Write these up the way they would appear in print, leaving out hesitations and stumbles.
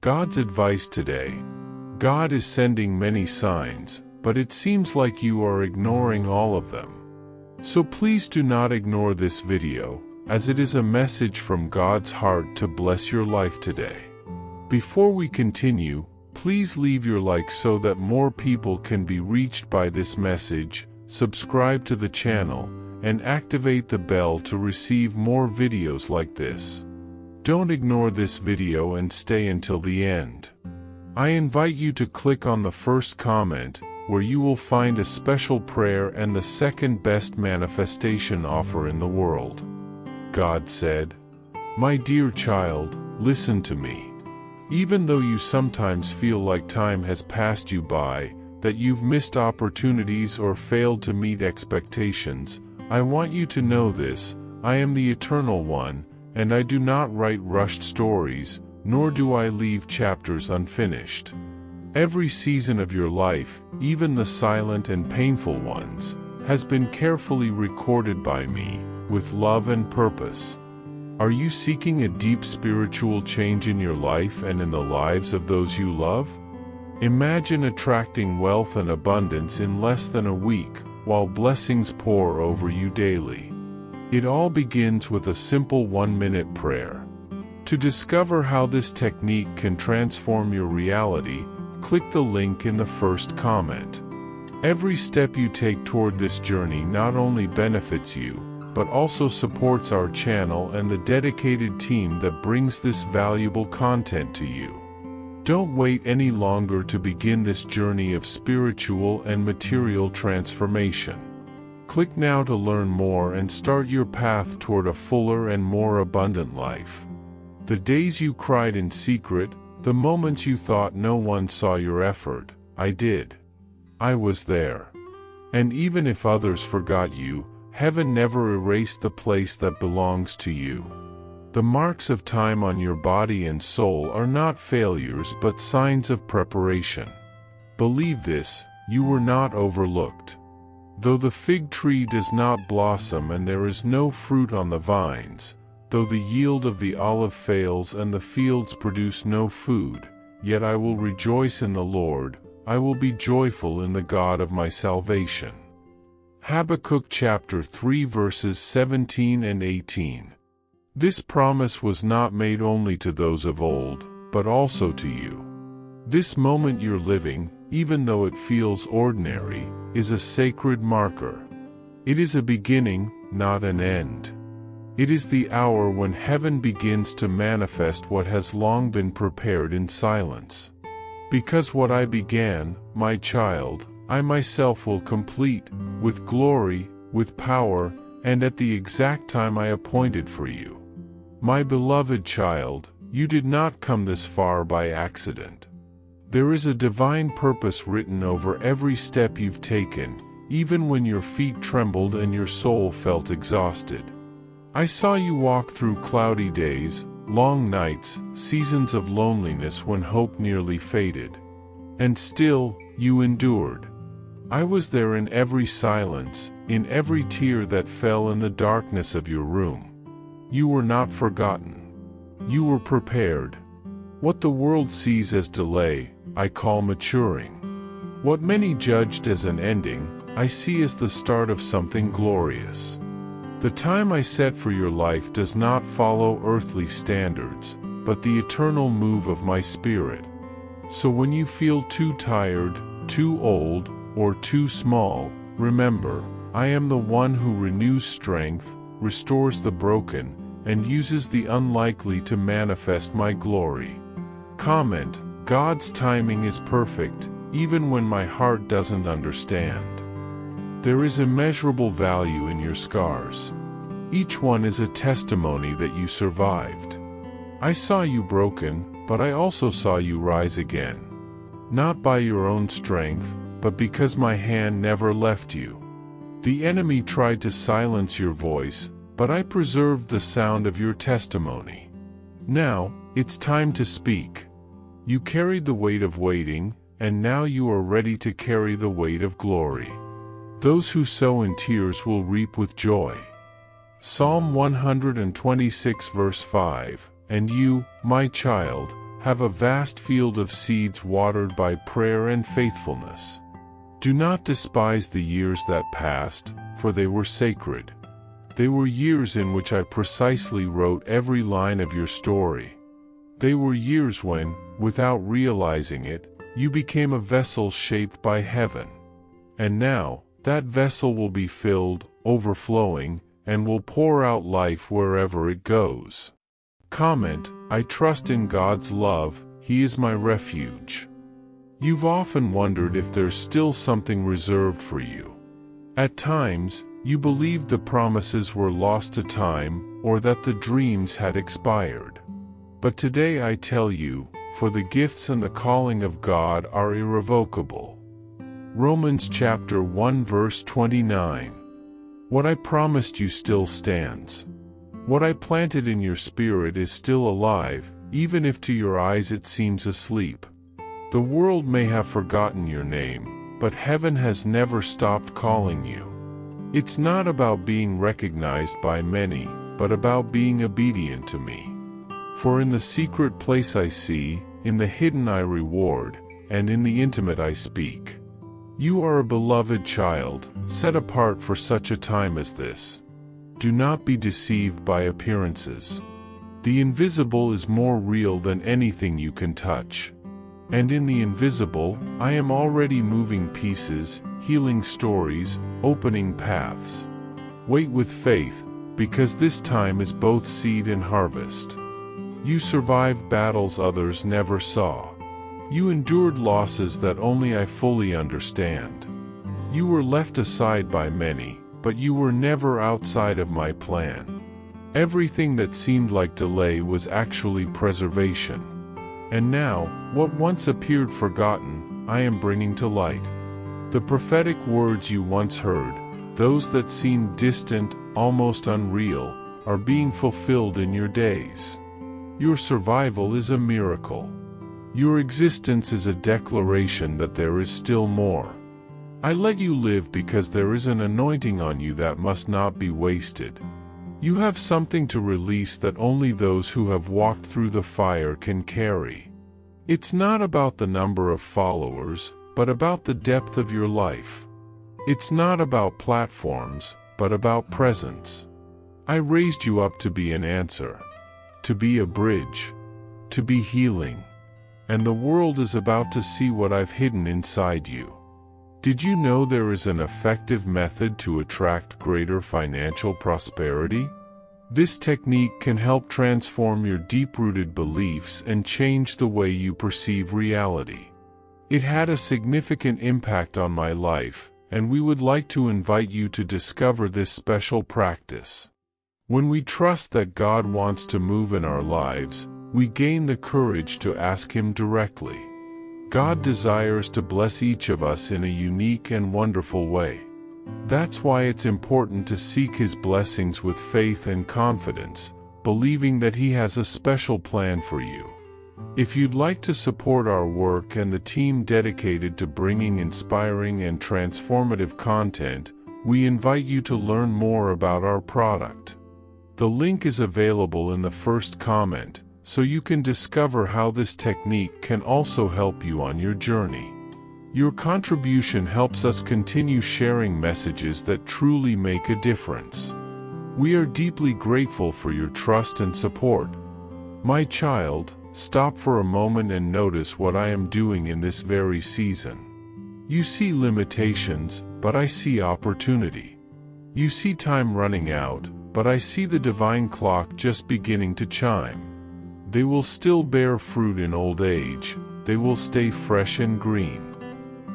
God's advice today. God is sending many signs, but it seems like you are ignoring all of them. So please do not ignore this video, as it is a message from God's heart to bless your life today. Before we continue, please leave your like so that more people can be reached by this message, subscribe to the channel, and activate the bell to receive more videos like this. Don't ignore this video and stay until the end. I invite you to click on the first comment, where you will find a special prayer and the second best manifestation offer in the world. God said, "My dear child, listen to me. Even though you sometimes feel like time has passed you by, that you've missed opportunities or failed to meet expectations, I want you to know this: I am the Eternal One, and I do not write rushed stories, nor do I leave chapters unfinished. Every season of your life, even the silent and painful ones, has been carefully recorded by me, with love and purpose. Are you seeking a deep spiritual change in your life and in the lives of those you love? Imagine attracting wealth and abundance in less than a week, while blessings pour over you daily. It all begins with a simple 1-minute prayer. To discover how this technique can transform your reality, click the link in the first comment. Every step you take toward this journey not only benefits you, but also supports our channel and the dedicated team that brings this valuable content to you. Don't wait any longer to begin this journey of spiritual and material transformation. Click now to learn more and start your path toward a fuller and more abundant life. The days you cried in secret, the moments you thought no one saw your effort, I did. I was there. And even if others forgot you, heaven never erased the place that belongs to you. The marks of time on your body and soul are not failures but signs of preparation. Believe this: you were not overlooked. Though the fig tree does not blossom and there is no fruit on the vines, though the yield of the olive fails and the fields produce no food, yet I will rejoice in the Lord, I will be joyful in the God of my salvation." Habakkuk chapter 3 verses 17 and 18. This promise was not made only to those of old, but also to you. This moment you're living, even though it feels ordinary, is a sacred marker. It is a beginning, not an end. It is the hour when heaven begins to manifest what has long been prepared in silence. Because what I began, my child, I myself will complete, with glory, with power, and at the exact time I appointed for you. My beloved child, you did not come this far by accident. There is a divine purpose written over every step you've taken, even when your feet trembled and your soul felt exhausted. I saw you walk through cloudy days, long nights, seasons of loneliness when hope nearly faded. And still, you endured. I was there in every silence, in every tear that fell in the darkness of your room. You were not forgotten. You were prepared. What the world sees as delay, I call maturing. What many judged as an ending, I see as the start of something glorious. The time I set for your life does not follow earthly standards, but the eternal move of my Spirit. So when you feel too tired, too old, or too small, remember, I am the one who renews strength, restores the broken, and uses the unlikely to manifest my glory. Comment: God's timing is perfect, even when my heart doesn't understand. There is immeasurable value in your scars. Each one is a testimony that you survived. I saw you broken, but I also saw you rise again. Not by your own strength, but because my hand never left you. The enemy tried to silence your voice, but I preserved the sound of your testimony. Now, it's time to speak. You carried the weight of waiting, and now you are ready to carry the weight of glory. Those who sow in tears will reap with joy. Psalm 126 verse 5, And you, my child, have a vast field of seeds watered by prayer and faithfulness. Do not despise the years that passed, for they were sacred. They were years in which I precisely wrote every line of your story. They were years when, without realizing it, you became a vessel shaped by heaven. And now, that vessel will be filled, overflowing, and will pour out life wherever it goes. Comment, I trust in God's love, He is my refuge. You've often wondered if there's still something reserved for you. At times, you believed the promises were lost to time, or that the dreams had expired. But today I tell you, for the gifts and the calling of God are irrevocable. Romans chapter 1 verse 29. What I promised you still stands. What I planted in your spirit is still alive, even if to your eyes it seems asleep. The world may have forgotten your name, but heaven has never stopped calling you. It's not about being recognized by many, but about being obedient to me. For in the secret place I see, in the hidden I reward, and in the intimate I speak. You are a beloved child, set apart for such a time as this. Do not be deceived by appearances. The invisible is more real than anything you can touch. And in the invisible, I am already moving pieces, healing stories, opening paths. Wait with faith, because this time is both seed and harvest. You survived battles others never saw. You endured losses that only I fully understand. You were left aside by many, but you were never outside of my plan. Everything that seemed like delay was actually preservation. And now, what once appeared forgotten, I am bringing to light. The prophetic words you once heard, those that seemed distant, almost unreal, are being fulfilled in your days. Your survival is a miracle. Your existence is a declaration that there is still more. I let you live because there is an anointing on you that must not be wasted. You have something to release that only those who have walked through the fire can carry. It's not about the number of followers, but about the depth of your life. It's not about platforms, but about presence. I raised you up to be an answer, to be a bridge, to be healing. And the world is about to see what I've hidden inside you. Did you know there is an effective method to attract greater financial prosperity? This technique can help transform your deep-rooted beliefs and change the way you perceive reality. It had a significant impact on my life, and we would like to invite you to discover this special practice. When we trust that God wants to move in our lives, we gain the courage to ask Him directly. God desires to bless each of us in a unique and wonderful way. That's why it's important to seek His blessings with faith and confidence, believing that He has a special plan for you. If you'd like to support our work and the team dedicated to bringing inspiring and transformative content, we invite you to learn more about our product. The link is available in the first comment, so you can discover how this technique can also help you on your journey. Your contribution helps us continue sharing messages that truly make a difference. We are deeply grateful for your trust and support. My child, stop for a moment and notice what I am doing in this very season. You see limitations, but I see opportunity. You see time running out, but I see the divine clock just beginning to chime. They will still bear fruit in old age, they will stay fresh and green.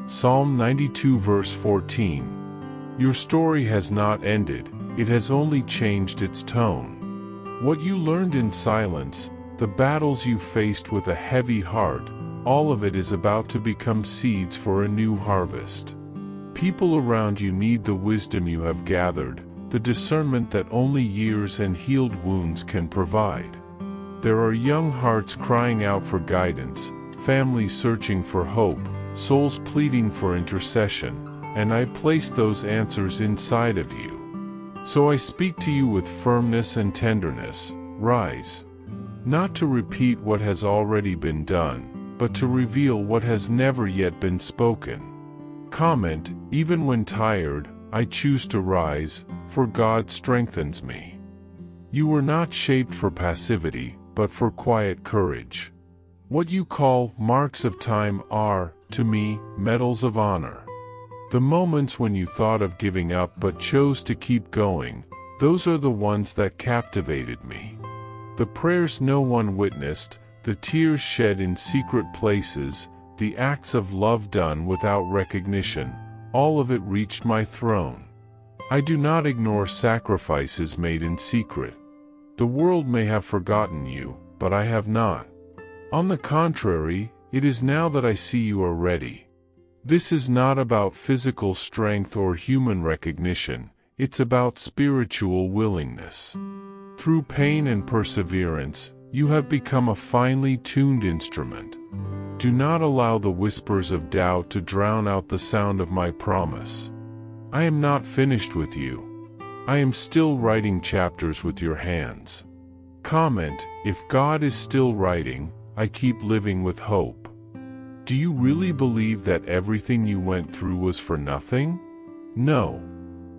Psalm 92 verse 14. Your story has not ended, it has only changed its tone. What you learned in silence, the battles you faced with a heavy heart, all of it is about to become seeds for a new harvest. People around you need the wisdom you have gathered, the discernment that only years and healed wounds can provide. There are young hearts crying out for guidance, families searching for hope, souls pleading for intercession, and I place those answers inside of you. So I speak to you with firmness and tenderness, rise. not to repeat what has already been done, but to reveal what has never yet been spoken. Comment, even when tired, I choose to rise, for God strengthens me. You were not shaped for passivity, but for quiet courage. What you call marks of time are, to me, medals of honor. The moments when you thought of giving up but chose to keep going, those are the ones that captivated me. The prayers no one witnessed, the tears shed in secret places, the acts of love done without recognition, all of it reached my throne. I do not ignore sacrifices made in secret. The world may have forgotten you, but I have not. On the contrary, it is now that I see you are ready. This is not about physical strength or human recognition, it's about spiritual willingness. Through pain and perseverance, you have become a finely tuned instrument. Do not allow the whispers of doubt to drown out the sound of my promise. I am not finished with you. I am still writing chapters with your hands. Comment, if God is still writing, I keep living with hope. Do you really believe that everything you went through was for nothing? No.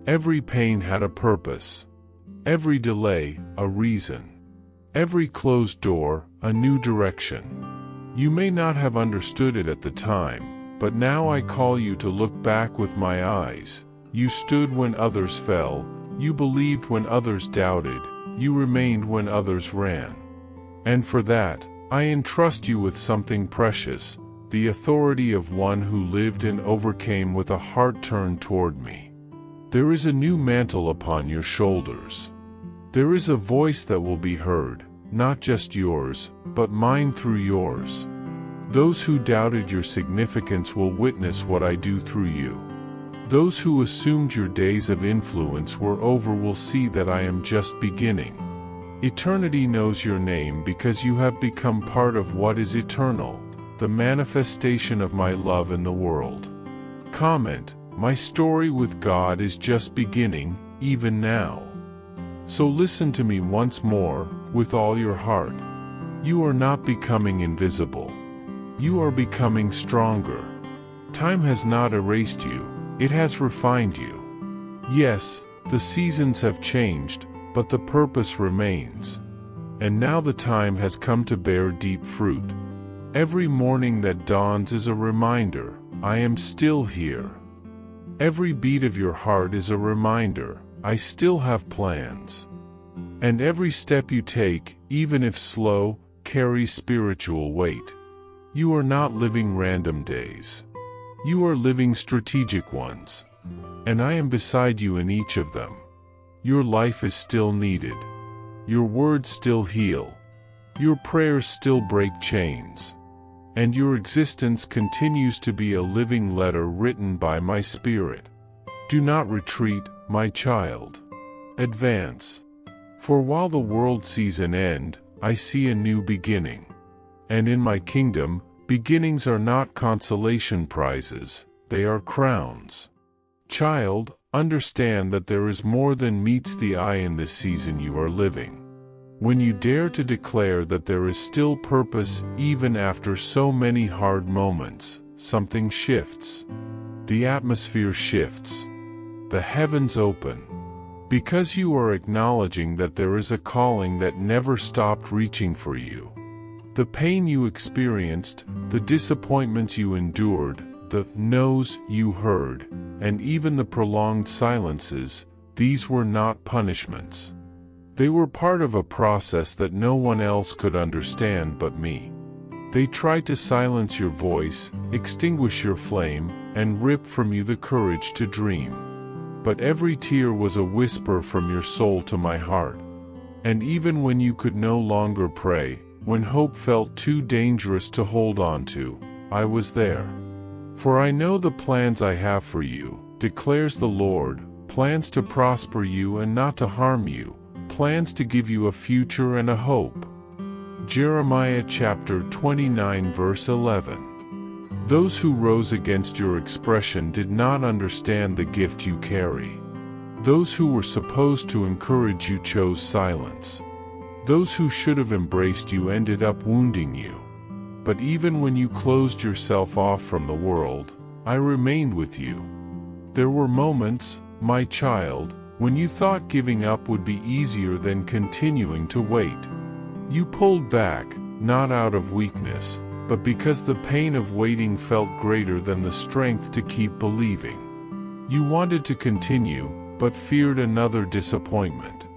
Every pain had a purpose. Every delay, a reason. Every closed door, a new direction. You may not have understood it at the time, but now I call you to look back with my eyes. You stood when others fell, you believed when others doubted, you remained when others ran. And for that, I entrust you with something precious, the authority of one who lived and overcame with a heart turned toward me. There is a new mantle upon your shoulders. There is a voice that will be heard, not just yours, but mine through yours. Those who doubted your significance will witness what I do through you. Those who assumed your days of influence were over will see that I am just beginning. Eternity knows your name because you have become part of what is eternal, the manifestation of my love in the world. Comment, my story with God is just beginning, even now. So listen to me once more, with all your heart. You are not becoming invisible. You are becoming stronger. Time has not erased you, it has refined you. Yes, the seasons have changed, but the purpose remains. And now the time has come to bear deep fruit. Every morning that dawns is a reminder, I am still here. Every beat of your heart is a reminder, I still have plans. And every step you take, even if slow, carries spiritual weight. You are not living random days. You are living strategic ones. And I am beside you in each of them. Your life is still needed. Your words still heal. Your prayers still break chains. And your existence continues to be a living letter written by my Spirit. Do not retreat, my child. Advance. For while the world sees an end, I see a new beginning. And in my kingdom, beginnings are not consolation prizes, they are crowns. Child, understand that there is more than meets the eye in this season you are living. When you dare to declare that there is still purpose even after so many hard moments, something shifts. The atmosphere shifts. The heavens open. Because you are acknowledging that there is a calling that never stopped reaching for you. The pain you experienced, the disappointments you endured, the no's you heard, and even the prolonged silences, these were not punishments. They were part of a process that no one else could understand but me. They tried to silence your voice, extinguish your flame, and rip from you the courage to dream. But every tear was a whisper from your soul to my heart. And even when you could no longer pray, when hope felt too dangerous to hold on to, I was there. For I know the plans I have for you, declares the Lord, plans to prosper you and not to harm you, plans to give you a future and a hope. Jeremiah chapter 29 verse 11. Those who rose against your expression did not understand the gift you carry. Those who were supposed to encourage you chose silence. Those who should have embraced you ended up wounding you. But even when you closed yourself off from the world, I remained with you. There were moments, my child, when you thought giving up would be easier than continuing to wait. You pulled back, not out of weakness, but because the pain of waiting felt greater than the strength to keep believing. You wanted to continue, but feared another disappointment.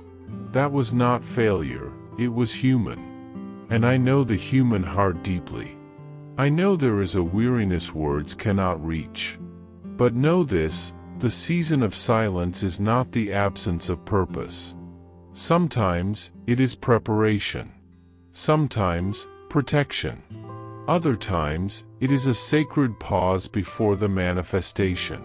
That was not failure, it was human. And I know the human heart deeply. I know there is a weariness words cannot reach. But know this, the season of silence is not the absence of purpose. Sometimes, it is preparation. Sometimes, protection. Other times, it is a sacred pause before the manifestation.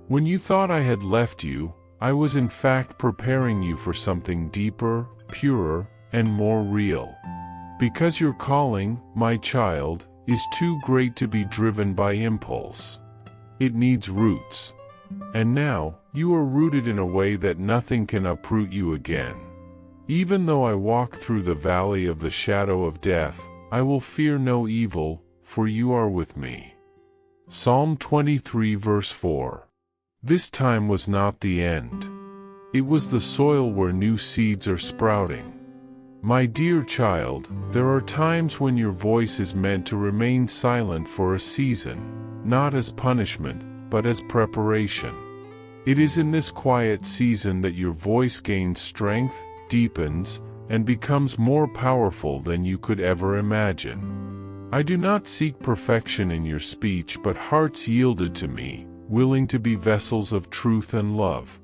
When you thought I had left you, I was in fact preparing you for something deeper, purer, and more real. Because your calling, my child, is too great to be driven by impulse. It needs roots. And now, you are rooted in a way that nothing can uproot you again. Even though I walk through the valley of the shadow of death, I will fear no evil, for you are with me. Psalm 23 verse 4. This time was not the end. It was the soil where new seeds are sprouting. My dear child, there are times when your voice is meant to remain silent for a season, not as punishment, but as preparation. It is in this quiet season that your voice gains strength, deepens, and becomes more powerful than you could ever imagine. I do not seek perfection in your speech but hearts yielded to me, willing to be vessels of truth and love.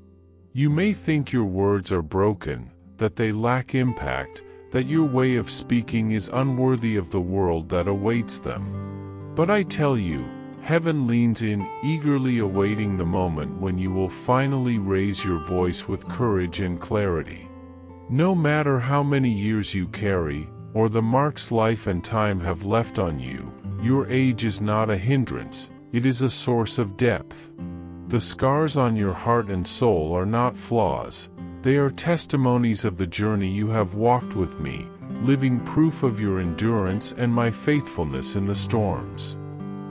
You may think your words are broken, that they lack impact, that your way of speaking is unworthy of the world that awaits them. But I tell you, heaven leans in, eagerly awaiting the moment when you will finally raise your voice with courage and clarity. No matter how many years you carry, or the marks life and time have left on you, your age is not a hindrance, it is a source of depth. The scars on your heart and soul are not flaws, they are testimonies of the journey you have walked with me, living proof of your endurance and my faithfulness in the storms.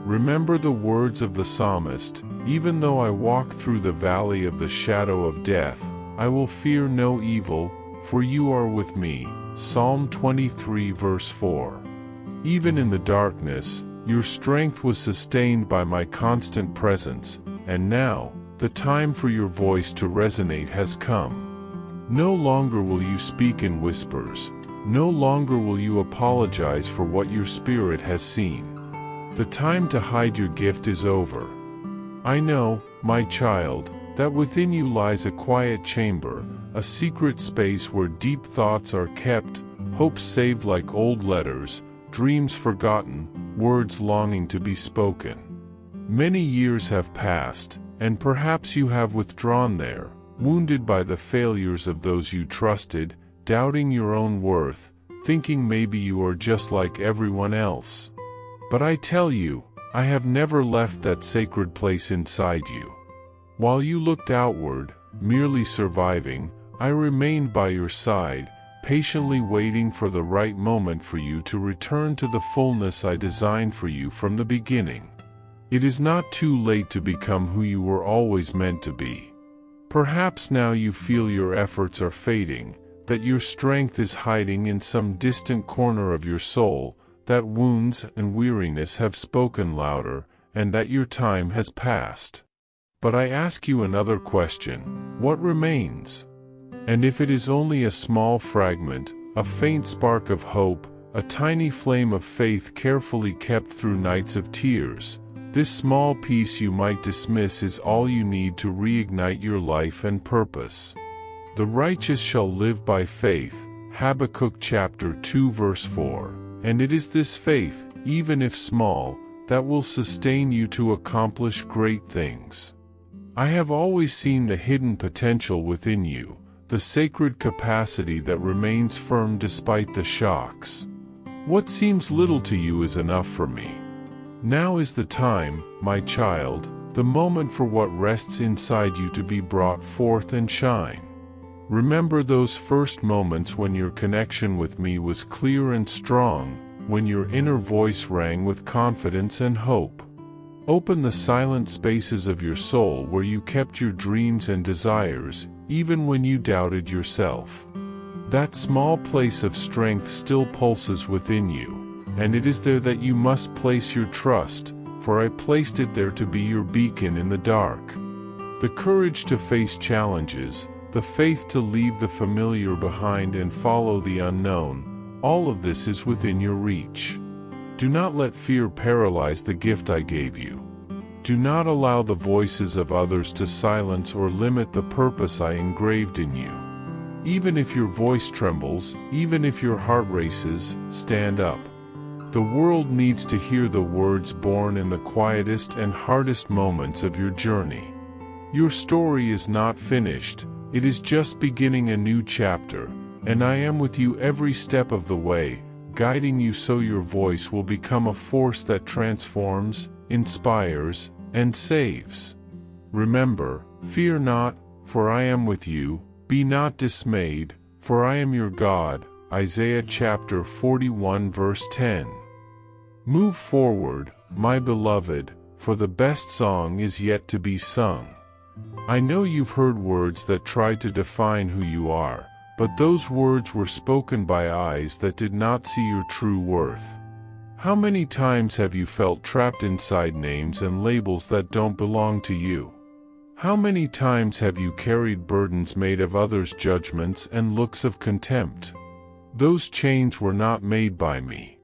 Remember the words of the psalmist, even though I walk through the valley of the shadow of death, I will fear no evil, for you are with me. Psalm 23 verse 4. Even in the darkness, your strength was sustained by my constant presence, and now, the time for your voice to resonate has come. No longer will you speak in whispers, no longer will you apologize for what your spirit has seen. The time to hide your gift is over. I know, my child, that within you lies a quiet chamber, a secret space where deep thoughts are kept, hopes saved like old letters, dreams forgotten, words longing to be spoken. Many years have passed, and perhaps you have withdrawn there, wounded by the failures of those you trusted, doubting your own worth, thinking maybe you are just like everyone else. But I tell you, I have never left that sacred place inside you. While you looked outward, merely surviving, I remained by your side, patiently waiting for the right moment for you to return to the fullness I designed for you from the beginning. It is not too late to become who you were always meant to be. Perhaps now you feel your efforts are fading, that your strength is hiding in some distant corner of your soul, that wounds and weariness have spoken louder, and that your time has passed. But I ask you another question: what remains? And if it is only a small fragment, a faint spark of hope, a tiny flame of faith carefully kept through nights of tears, this small piece you might dismiss is all you need to reignite your life and purpose. The righteous shall live by faith, Habakkuk chapter 2 verse 4, and it is this faith, even if small, that will sustain you to accomplish great things. I have always seen the hidden potential within you, the sacred capacity that remains firm despite the shocks. What seems little to you is enough for me. Now is the time, my child, the moment for what rests inside you to be brought forth and shine. Remember those first moments when your connection with me was clear and strong, when your inner voice rang with confidence and hope. Open the silent spaces of your soul where you kept your dreams and desires, even when you doubted yourself. That small place of strength still pulses within you, and it is there that you must place your trust, for I placed it there to be your beacon in the dark. The courage to face challenges, the faith to leave the familiar behind and follow the unknown, all of this is within your reach. Do not let fear paralyze the gift I gave you. Do not allow the voices of others to silence or limit the purpose I engraved in you. Even if your voice trembles, even if your heart races, stand up. The world needs to hear the words born in the quietest and hardest moments of your journey. Your story is not finished. It is just beginning a new chapter, and I am with you every step of the way, guiding you so your voice will become a force that transforms, inspires, and saves. Remember, fear not, for I am with you, be not dismayed, for I am your God. Isaiah chapter 41 verse 10. Move forward, my beloved, for the best song is yet to be sung. I know you've heard words that tried to define who you are, but those words were spoken by eyes that did not see your true worth. How many times have you felt trapped inside names and labels that don't belong to you? How many times have you carried burdens made of others' judgments and looks of contempt? Those chains were not made by me.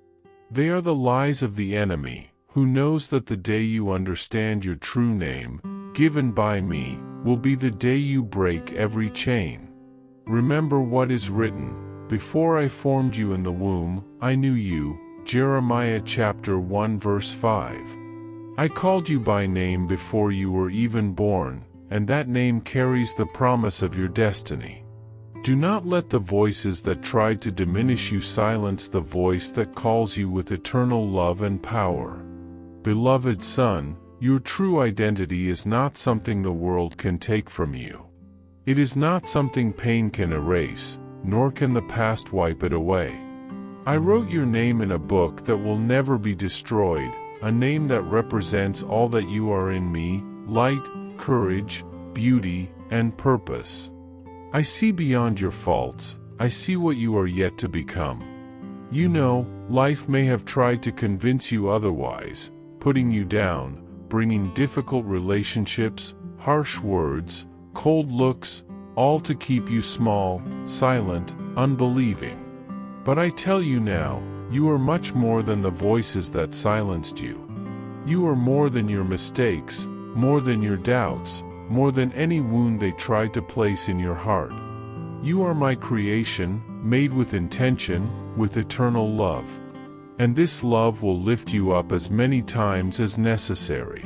They are the lies of the enemy, who knows that the day you understand your true name, given by me, will be the day you break every chain. Remember what is written, before I formed you in the womb, I knew you. Jeremiah chapter 1 verse 5. I called you by name before you were even born, and that name carries the promise of your destiny. Do not let the voices that tried to diminish you silence the voice that calls you with eternal love and power. Beloved son, your true identity is not something the world can take from you. It is not something pain can erase, nor can the past wipe it away. I wrote your name in a book that will never be destroyed, a name that represents all that you are in me, light, courage, beauty, and purpose. I see beyond your faults, I see what you are yet to become. You know, life may have tried to convince you otherwise, putting you down, bringing difficult relationships, harsh words, cold looks, all to keep you small, silent, unbelieving. But I tell you now, you are much more than the voices that silenced you. You are more than your mistakes, more than your doubts, more than any wound they tried to place in your heart. You are my creation, made with intention, with eternal love. And this love will lift you up as many times as necessary.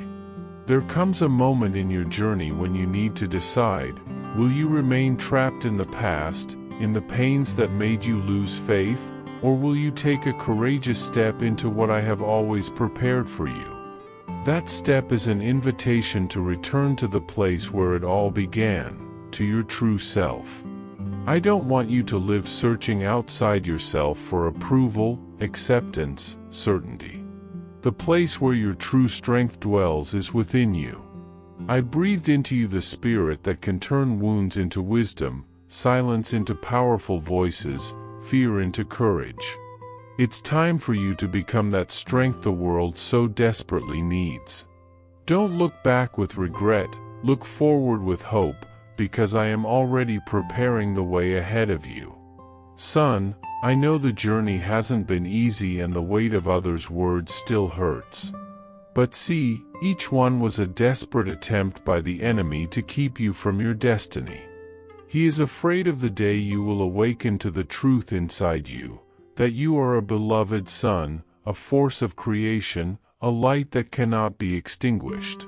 There comes a moment in your journey when you need to decide, will you remain trapped in the past, in the pains that made you lose faith, or will you take a courageous step into what I have always prepared for you? That step is an invitation to return to the place where it all began, to your true self. I don't want you to live searching outside yourself for approval, acceptance, certainty. The place where your true strength dwells is within you. I breathed into you the spirit that can turn wounds into wisdom, silence into powerful voices, fear into courage. It's time for you to become that strength the world so desperately needs. Don't look back with regret, look forward with hope, because I am already preparing the way ahead of you. Son, I know the journey hasn't been easy and the weight of others' words still hurts. But see, each one was a desperate attempt by the enemy to keep you from your destiny. He is afraid of the day you will awaken to the truth inside you, that you are a beloved son, a force of creation, a light that cannot be extinguished.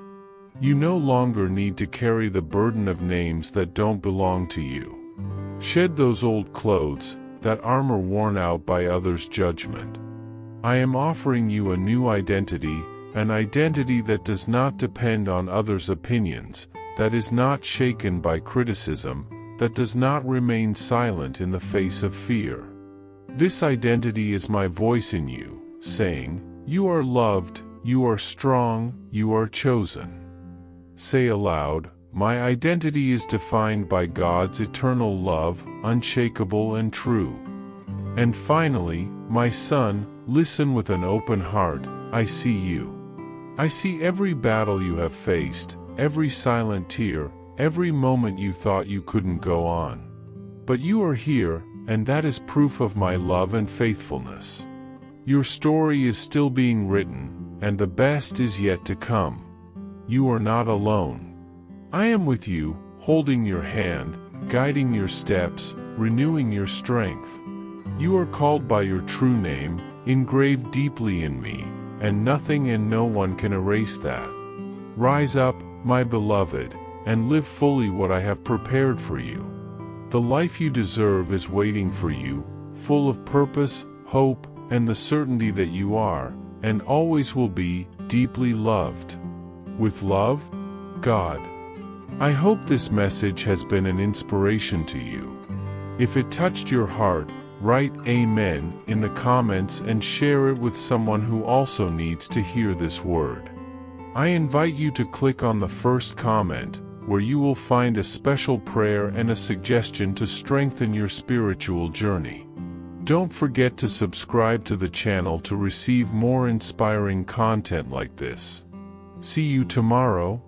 You no longer need to carry the burden of names that don't belong to you. Shed those old clothes, that armor worn out by others' judgment. I am offering you a new identity, an identity that does not depend on others' opinions, that is not shaken by criticism, that does not remain silent in the face of fear. This identity is my voice in you, saying, "You are loved, you are strong, you are chosen." Say aloud, "My identity is defined by God's eternal love, unshakable and true." And finally, my son, listen with an open heart. I see you. I see every battle you have faced, every silent tear, every moment you thought you couldn't go on. But you are here, and that is proof of my love and faithfulness. Your story is still being written, and the best is yet to come. You are not alone. I am with you, holding your hand, guiding your steps, renewing your strength. You are called by your true name, engraved deeply in me, and nothing and no one can erase that. Rise up, my beloved, and live fully what I have prepared for you. The life you deserve is waiting for you, full of purpose, hope, and the certainty that you are, and always will be, deeply loved. With love, God. I hope this message has been an inspiration to you. If it touched your heart, write Amen in the comments and share it with someone who also needs to hear this word. I invite you to click on the first comment, where you will find a special prayer and a suggestion to strengthen your spiritual journey. Don't forget to subscribe to the channel to receive more inspiring content like this. See you tomorrow.